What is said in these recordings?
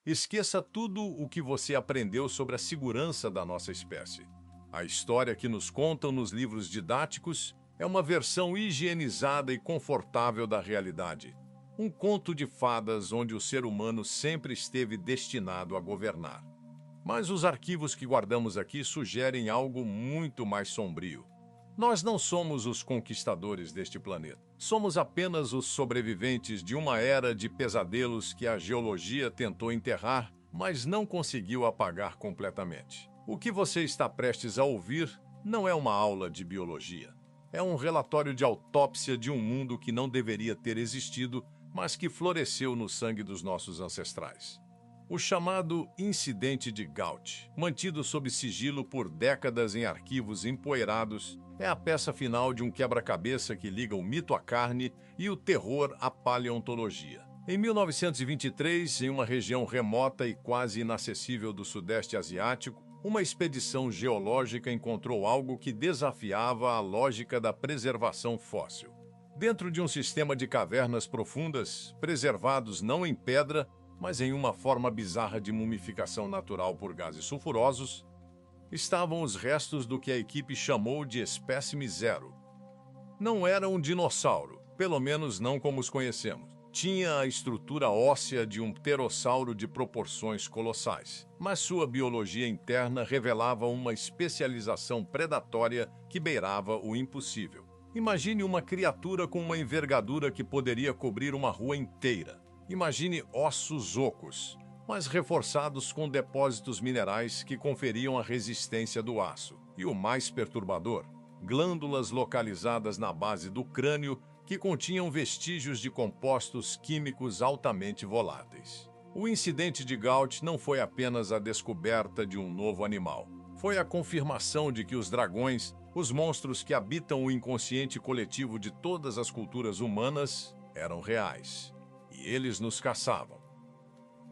Esqueça tudo o que você aprendeu sobre a segurança da nossa espécie. A história que nos contam nos livros didáticos é uma versão higienizada e confortável da realidade. Um conto de fadas onde o ser humano sempre esteve destinado a governar. Mas os arquivos que guardamos aqui sugerem algo muito mais sombrio. Nós não somos os conquistadores deste planeta. Somos apenas os sobreviventes de uma era de pesadelos que a geologia tentou enterrar, mas não conseguiu apagar completamente. O que você está prestes a ouvir não é uma aula de biologia. É um relatório de autópsia de um mundo que não deveria ter existido, mas que floresceu no sangue dos nossos ancestrais. O chamado Incidente de Gaut, mantido sob sigilo por décadas em arquivos empoeirados, é a peça final de um quebra-cabeça que liga o mito à carne e o terror à paleontologia. Em 1923, em uma região remota e quase inacessível do Sudeste Asiático, uma expedição geológica encontrou algo que desafiava a lógica da preservação fóssil. Dentro de um sistema de cavernas profundas, preservados não em pedra, mas em uma forma bizarra de mumificação natural por gases sulfurosos, estavam os restos do que a equipe chamou de espécime zero. Não era um dinossauro, pelo menos não como os conhecemos. Tinha a estrutura óssea de um pterossauro de proporções colossais, mas sua biologia interna revelava uma especialização predatória que beirava o impossível. Imagine uma criatura com uma envergadura que poderia cobrir uma rua inteira. Imagine ossos ocos, mas reforçados com depósitos minerais que conferiam a resistência do aço. E o mais perturbador, glândulas localizadas na base do crânio que continham vestígios de compostos químicos altamente voláteis. O incidente de Gaut não foi apenas a descoberta de um novo animal. Foi a confirmação de que os dragões, os monstros que habitam o inconsciente coletivo de todas as culturas humanas, eram reais. E eles nos caçavam.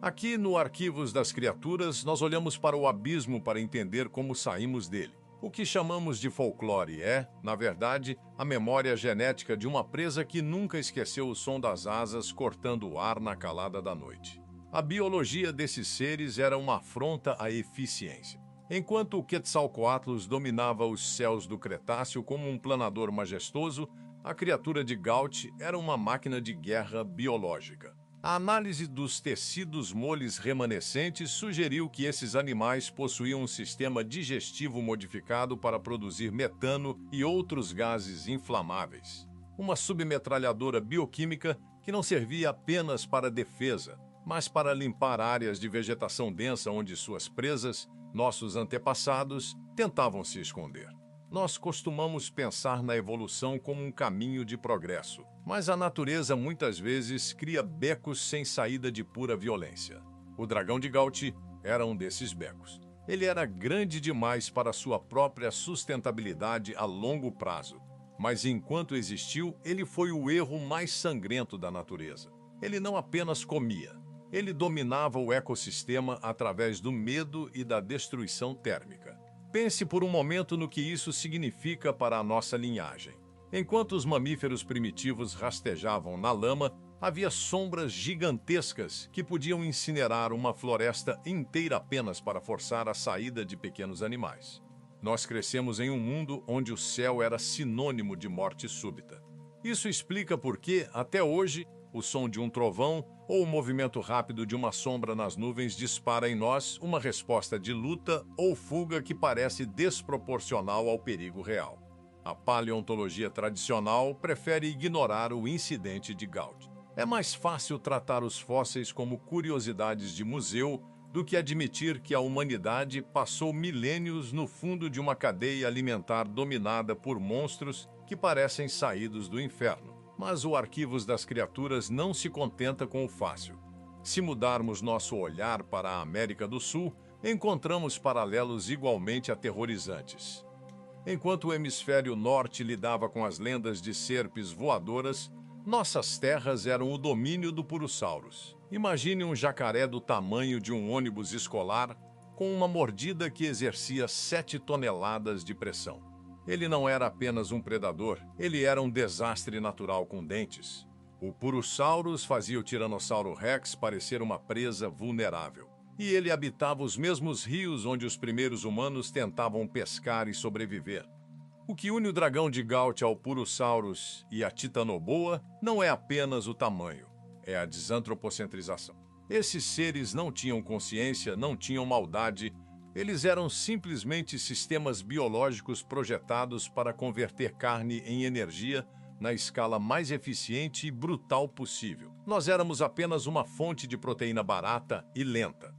Aqui no Arquivos das Criaturas, nós olhamos para o abismo para entender como saímos dele. O que chamamos de folclore é, na verdade, a memória genética de uma presa que nunca esqueceu o som das asas cortando o ar na calada da noite. A biologia desses seres era uma afronta à eficiência. Enquanto o Quetzalcoatlus dominava os céus do Cretáceo como um planador majestoso, a criatura de Gaut era uma máquina de guerra biológica. A análise dos tecidos moles remanescentes sugeriu que esses animais possuíam um sistema digestivo modificado para produzir metano e outros gases inflamáveis. Uma submetralhadora bioquímica que não servia apenas para defesa, mas para limpar áreas de vegetação densa onde suas presas, nossos antepassados, tentavam se esconder. Nós costumamos pensar na evolução como um caminho de progresso, mas a natureza muitas vezes cria becos sem saída de pura violência. O dragão de Gaut era um desses becos. Ele era grande demais para sua própria sustentabilidade a longo prazo, mas enquanto existiu, ele foi o erro mais sangrento da natureza. Ele não apenas comia, ele dominava o ecossistema através do medo e da destruição térmica. Pense por um momento no que isso significa para a nossa linhagem. Enquanto os mamíferos primitivos rastejavam na lama, havia sombras gigantescas que podiam incinerar uma floresta inteira apenas para forçar a saída de pequenos animais. Nós crescemos em um mundo onde o céu era sinônimo de morte súbita. Isso explica por que, até hoje, o som de um trovão ou o movimento rápido de uma sombra nas nuvens dispara em nós uma resposta de luta ou fuga que parece desproporcional ao perigo real. A paleontologia tradicional prefere ignorar o incidente de Gaut. É mais fácil tratar os fósseis como curiosidades de museu do que admitir que a humanidade passou milênios no fundo de uma cadeia alimentar dominada por monstros que parecem saídos do inferno. Mas o Arquivos das Criaturas não se contenta com o fácil. Se mudarmos nosso olhar para a América do Sul, encontramos paralelos igualmente aterrorizantes. Enquanto o hemisfério norte lidava com as lendas de serpes voadoras, nossas terras eram o domínio do Purosaurus. Imagine um jacaré do tamanho de um ônibus escolar, com uma mordida que exercia 7 toneladas de pressão. Ele não era apenas um predador, ele era um desastre natural com dentes. O Purosaurus fazia o Tiranossauro Rex parecer uma presa vulnerável. E ele habitava os mesmos rios onde os primeiros humanos tentavam pescar e sobreviver. O que une o dragão de Gaut ao Purosaurus e a Titanoboa não é apenas o tamanho, é a desantropocentrização. Esses seres não tinham consciência, não tinham maldade, eles eram simplesmente sistemas biológicos projetados para converter carne em energia na escala mais eficiente e brutal possível. Nós éramos apenas uma fonte de proteína barata e lenta.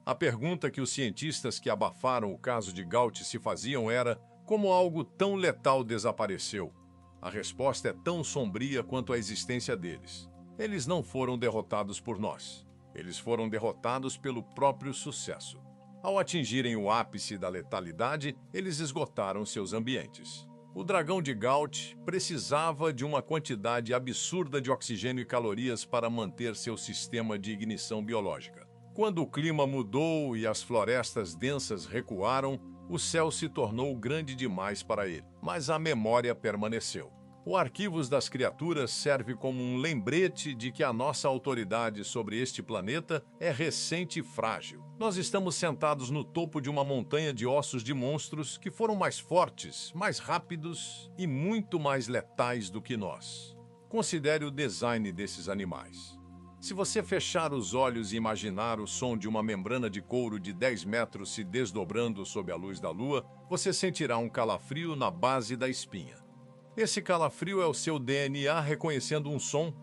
A pergunta que os cientistas que abafaram o caso de Gaut se faziam era: como algo tão letal desapareceu? A resposta é tão sombria quanto a existência deles. Eles não foram derrotados por nós. Eles foram derrotados pelo próprio sucesso. Ao atingirem o ápice da letalidade, eles esgotaram seus ambientes. O dragão de Gaut precisava de uma quantidade absurda de oxigênio e calorias para manter seu sistema de ignição biológica. Quando o clima mudou e as florestas densas recuaram, o céu se tornou grande demais para ele, mas a memória permaneceu. O Arquivos das Criaturas serve como um lembrete de que a nossa autoridade sobre este planeta é recente e frágil. Nós estamos sentados no topo de uma montanha de ossos de monstros que foram mais fortes, mais rápidos e muito mais letais do que nós. Considere o design desses animais. Se você fechar os olhos e imaginar o som de uma membrana de couro de 10 metros se desdobrando sob a luz da lua, você sentirá um calafrio na base da espinha. Esse calafrio é o seu DNA reconhecendo um som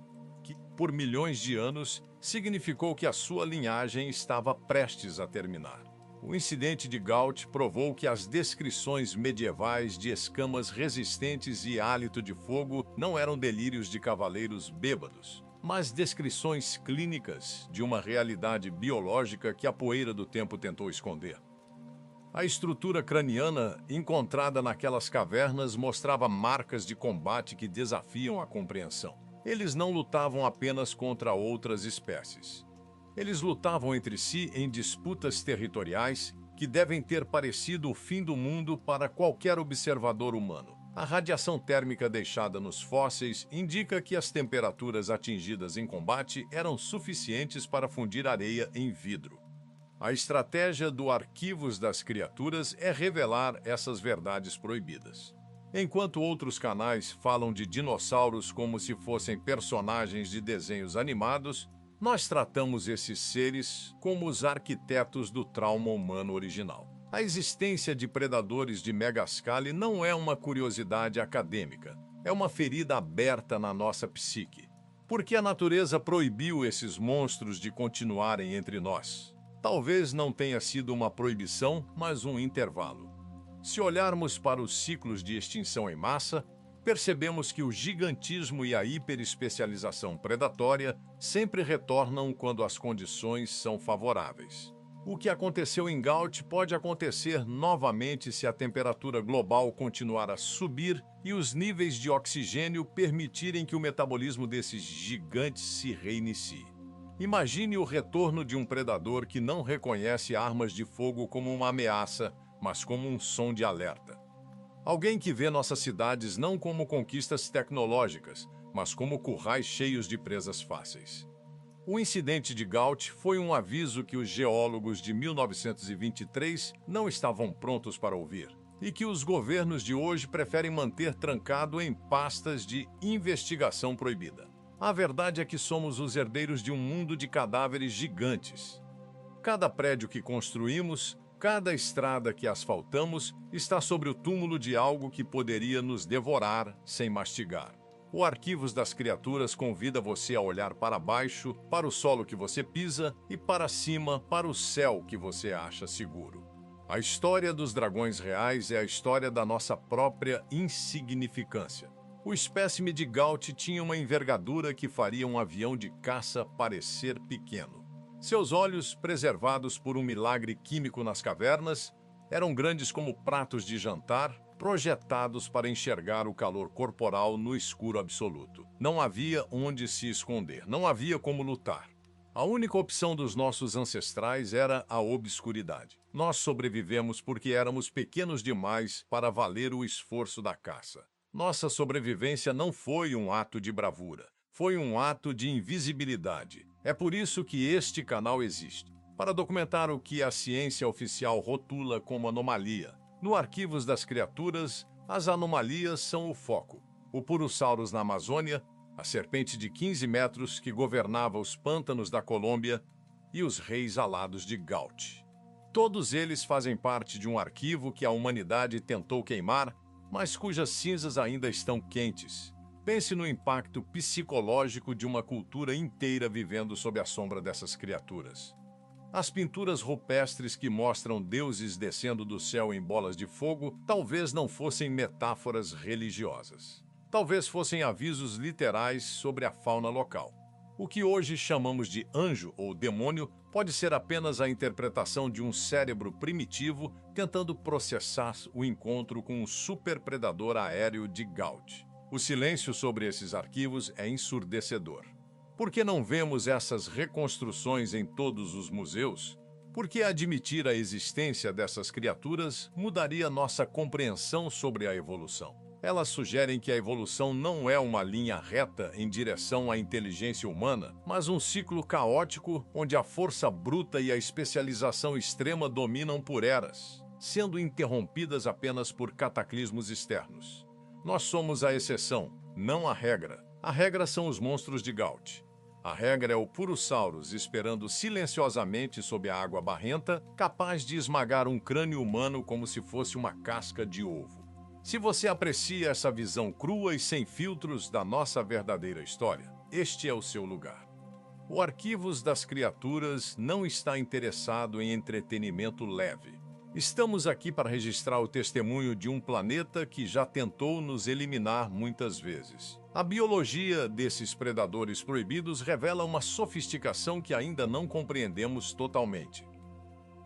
que, por milhões de anos, significou que a sua linhagem estava prestes a terminar. O incidente de Gaut provou que as descrições medievais de escamas resistentes e hálito de fogo não eram delírios de cavaleiros bêbados, mas descrições clínicas de uma realidade biológica que a poeira do tempo tentou esconder. A estrutura craniana encontrada naquelas cavernas mostrava marcas de combate que desafiam a compreensão. Eles não lutavam apenas contra outras espécies. Eles lutavam entre si em disputas territoriais que devem ter parecido o fim do mundo para qualquer observador humano. A radiação térmica deixada nos fósseis indica que as temperaturas atingidas em combate eram suficientes para fundir areia em vidro. A estratégia do Arquivos das Criaturas é revelar essas verdades proibidas. Enquanto outros canais falam de dinossauros como se fossem personagens de desenhos animados, nós tratamos esses seres como os arquitetos do trauma humano original. A existência de predadores de megascale não é uma curiosidade acadêmica, é uma ferida aberta na nossa psique. Por que a natureza proibiu esses monstros de continuarem entre nós? Talvez não tenha sido uma proibição, mas um intervalo. Se olharmos para os ciclos de extinção em massa, percebemos que o gigantismo e a hiperespecialização predatória sempre retornam quando as condições são favoráveis. O que aconteceu em Gaut pode acontecer novamente se a temperatura global continuar a subir e os níveis de oxigênio permitirem que o metabolismo desses gigantes se reinicie. Imagine o retorno de um predador que não reconhece armas de fogo como uma ameaça, mas como um som de alerta. Alguém que vê nossas cidades não como conquistas tecnológicas, mas como currais cheios de presas fáceis. O incidente de Gaut foi um aviso que os geólogos de 1923 não estavam prontos para ouvir, e que os governos de hoje preferem manter trancado em pastas de investigação proibida. A verdade é que somos os herdeiros de um mundo de cadáveres gigantes. Cada prédio que construímos, cada estrada que asfaltamos, está sobre o túmulo de algo que poderia nos devorar sem mastigar. O Arquivos das Criaturas convida você a olhar para baixo, para o solo que você pisa, e para cima, para o céu que você acha seguro. A história dos dragões reais é a história da nossa própria insignificância. O espécime de Gaut tinha uma envergadura que faria um avião de caça parecer pequeno. Seus olhos, preservados por um milagre químico nas cavernas, eram grandes como pratos de jantar, projetados para enxergar o calor corporal no escuro absoluto. Não havia onde se esconder, não havia como lutar. A única opção dos nossos ancestrais era a obscuridade. Nós sobrevivemos porque éramos pequenos demais para valer o esforço da caça. Nossa sobrevivência não foi um ato de bravura, Foi um ato de invisibilidade. É por isso que este canal existe, para documentar o que a ciência oficial rotula como anomalia. No Arquivos das Criaturas, as anomalias são o foco. O Purosaurus na Amazônia, a serpente de 15 metros que governava os pântanos da Colômbia e os reis alados de Gaut. Todos eles fazem parte de um arquivo que a humanidade tentou queimar, mas cujas cinzas ainda estão quentes. Pense no impacto psicológico de uma cultura inteira vivendo sob a sombra dessas criaturas. As pinturas rupestres que mostram deuses descendo do céu em bolas de fogo talvez não fossem metáforas religiosas. Talvez fossem avisos literais sobre a fauna local. O que hoje chamamos de anjo ou demônio pode ser apenas a interpretação de um cérebro primitivo tentando processar o encontro com um superpredador aéreo de Gaut. O silêncio sobre esses arquivos é ensurdecedor. Por que não vemos essas reconstruções em todos os museus? Porque admitir a existência dessas criaturas mudaria nossa compreensão sobre a evolução. Elas sugerem que a evolução não é uma linha reta em direção à inteligência humana, mas um ciclo caótico onde a força bruta e a especialização extrema dominam por eras, sendo interrompidas apenas por cataclismos externos. Nós somos a exceção, não a regra. A regra são os monstros de Gaut. A regra é o Purosaurus esperando silenciosamente sob a água barrenta, capaz de esmagar um crânio humano como se fosse uma casca de ovo. Se você aprecia essa visão crua e sem filtros da nossa verdadeira história, este é o seu lugar. O Arquivos das Criaturas não está interessado em entretenimento leve. Estamos aqui para registrar o testemunho de um planeta que já tentou nos eliminar muitas vezes. A biologia desses predadores proibidos revela uma sofisticação que ainda não compreendemos totalmente.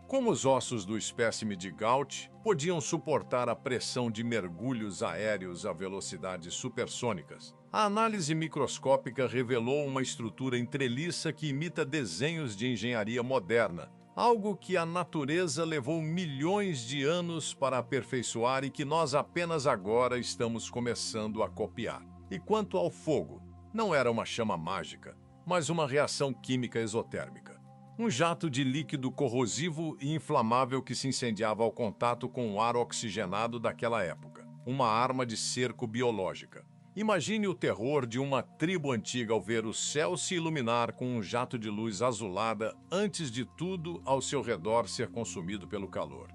Como os ossos do espécime de Gaut podiam suportar a pressão de mergulhos aéreos a velocidades supersônicas, a análise microscópica revelou uma estrutura em treliça que imita desenhos de engenharia moderna, algo que a natureza levou milhões de anos para aperfeiçoar e que nós apenas agora estamos começando a copiar. E quanto ao fogo, não era uma chama mágica, mas uma reação química exotérmica. Um jato de líquido corrosivo e inflamável que se incendiava ao contato com o ar oxigenado daquela época. Uma arma de cerco biológica. Imagine o terror de uma tribo antiga ao ver o céu se iluminar com um jato de luz azulada antes de tudo ao seu redor ser consumido pelo calor.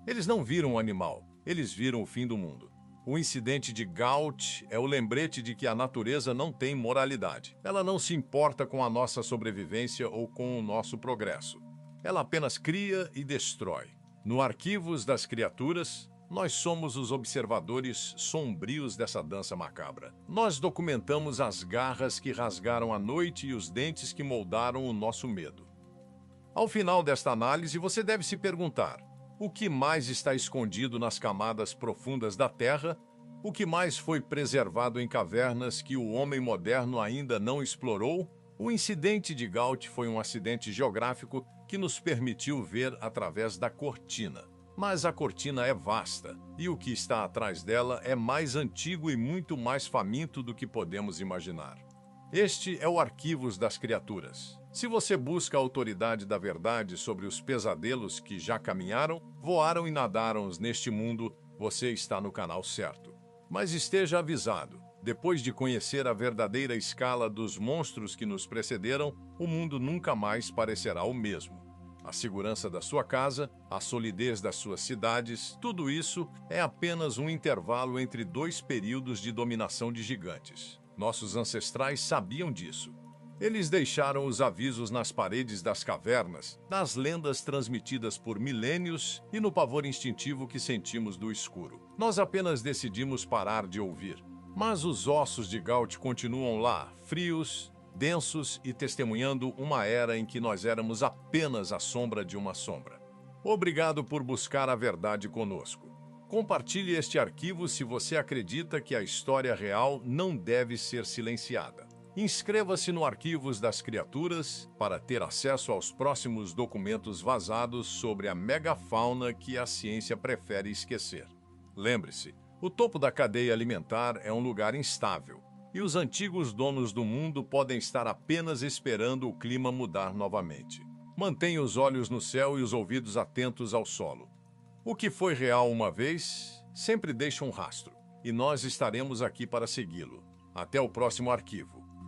Eles não viram o animal, eles viram o fim do mundo. O incidente de Gaut é o lembrete de que a natureza não tem moralidade. Ela não se importa com a nossa sobrevivência ou com o nosso progresso. Ela apenas cria e destrói. No Arquivos das Criaturas, nós somos os observadores sombrios dessa dança macabra. Nós documentamos as garras que rasgaram a noite e os dentes que moldaram o nosso medo. Ao final desta análise, você deve se perguntar: o que mais está escondido nas camadas profundas da Terra? O que mais foi preservado em cavernas que o homem moderno ainda não explorou? O incidente de Gaut foi um acidente geográfico que nos permitiu ver através da cortina. Mas a cortina é vasta, e o que está atrás dela é mais antigo e muito mais faminto do que podemos imaginar. Este é o Arquivos das Criaturas. Se você busca a autoridade da verdade sobre os pesadelos que já caminharam, voaram e nadaram neste mundo, você está no canal certo. Mas esteja avisado, depois de conhecer a verdadeira escala dos monstros que nos precederam, o mundo nunca mais parecerá o mesmo. A segurança da sua casa, a solidez das suas cidades, tudo isso é apenas um intervalo entre dois períodos de dominação de gigantes. Nossos ancestrais sabiam disso. Eles deixaram os avisos nas paredes das cavernas, nas lendas transmitidas por milênios e no pavor instintivo que sentimos do escuro. Nós apenas decidimos parar de ouvir. Mas os ossos de Gaut continuam lá, frios, densos e testemunhando uma era em que nós éramos apenas a sombra de uma sombra. Obrigado por buscar a verdade conosco. Compartilhe este arquivo se você acredita que a história real não deve ser silenciada. Inscreva-se no Arquivos das Criaturas para ter acesso aos próximos documentos vazados sobre a megafauna que a ciência prefere esquecer. Lembre-se, o topo da cadeia alimentar é um lugar instável. E os antigos donos do mundo podem estar apenas esperando o clima mudar novamente. Mantenha os olhos no céu e os ouvidos atentos ao solo. O que foi real uma vez, sempre deixa um rastro, e nós estaremos aqui para segui-lo. Até o próximo arquivo.